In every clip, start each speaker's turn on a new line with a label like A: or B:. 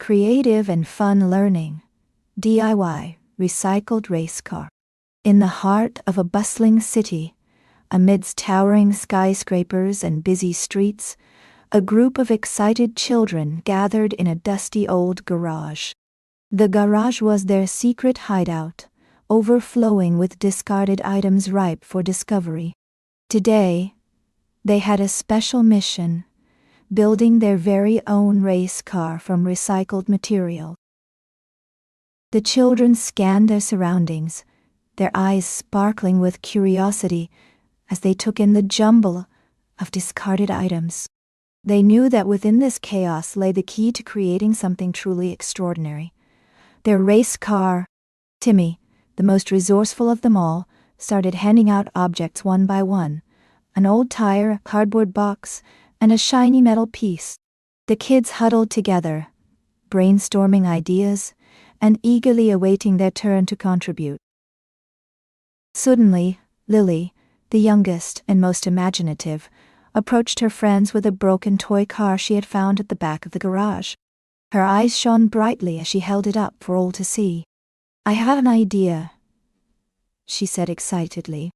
A: Creative and fun learning. DIY, recycled race car. In the heart of a bustling city, amidst towering skyscrapers and busy streets, a group of excited children gathered in a dusty old garage. The garage was their secret hideout, overflowing with discarded items ripe for discovery. Today, they had a special mission: building their very own race car from recycled material. The children scanned their surroundings, their eyes sparkling with curiosity as they took in the jumble of discarded items. They knew that within this chaos lay the key to creating something truly extraordinary. Their race car. Timmy, the most resourceful of them all, started handing out objects one by one: an old tire, a cardboard box, and a shiny metal piece. The kids huddled together, brainstorming ideas and eagerly awaiting their turn to contribute. Suddenly, Lily, the youngest and most imaginative, approached her friends with a broken toy car she had found at the back of the garage. Her eyes shone brightly as she held it up for all to see. "I have an idea," she said excitedly.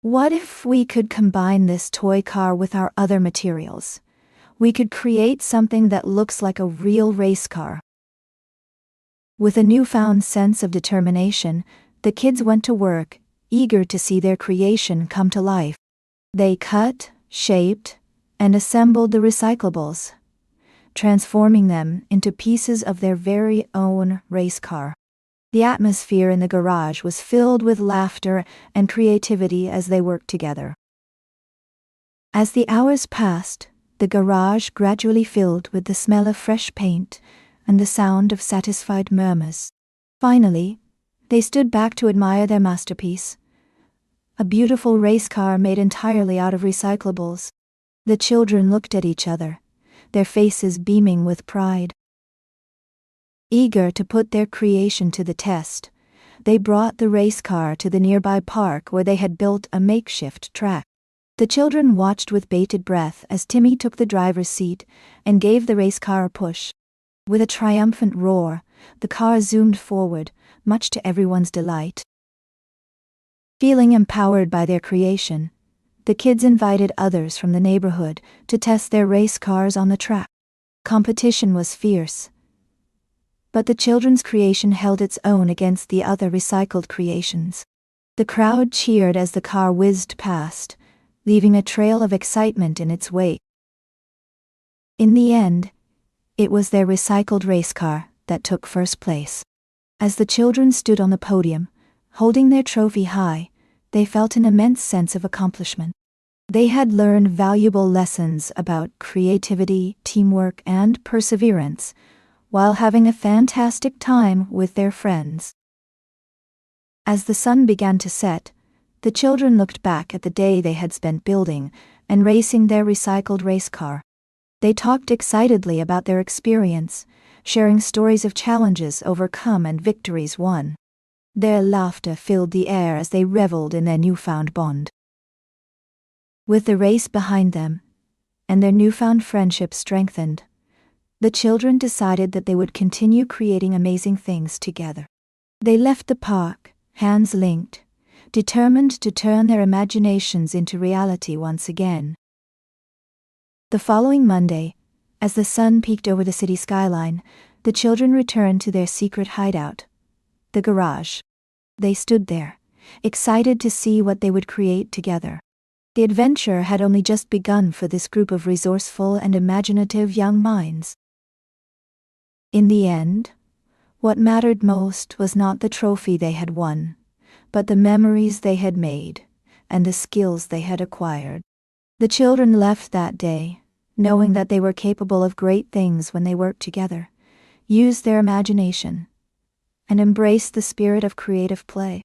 A: "What if we could combine this toy car with our other materials? We could create something that looks like a real race car." With a newfound sense of determination, the kids went to work, eager to see their creation come to life. They cut, shaped, and assembled the recyclables, transforming them into pieces of their very own race car. The atmosphere in the garage was filled with laughter and creativity as they worked together. As the hours passed, the garage gradually filled with the smell of fresh paint and the sound of satisfied murmurs. Finally, they stood back to admire their masterpiece, a beautiful race car made entirely out of recyclables. The children looked at each other, their faces beaming with pride. Eager to put their creation to the test, they brought the race car to the nearby park where they had built a makeshift track. The children watched with bated breath as Timmy took the driver's seat and gave the race car a push. With a triumphant roar, the car zoomed forward, much to everyone's delight. Feeling empowered by their creation, the kids invited others from the neighborhood to test their race cars on the track. Competition was fierce, but the children's creation held its own against the other recycled creations. The crowd cheered as the car whizzed past, leaving a trail of excitement in its wake. In the end, it was their recycled race car that took first place. As the children stood on the podium, holding their trophy high, they felt an immense sense of accomplishment. They had learned valuable lessons about creativity, teamwork, and perseverance, while having a fantastic time with their friends. As the sun began to set, the children looked back at the day they had spent building and racing their recycled race car. They talked excitedly about their experience, sharing stories of challenges overcome and victories won. Their laughter filled the air as they reveled in their newfound bond. With the race behind them, and their newfound friendship strengthened, the children decided that they would continue creating amazing things together. They left the park, hands linked, determined to turn their imaginations into reality once again. The following Monday, as the sun peeked over the city skyline, the children returned to their secret hideout, the garage. They stood there, excited to see what they would create together. The adventure had only just begun for this group of resourceful and imaginative young minds. In the end, what mattered most was not the trophy they had won, but the memories they had made and the skills they had acquired. The children left that day, knowing that they were capable of great things when they worked together, used their imagination, and embraced the spirit of creative play.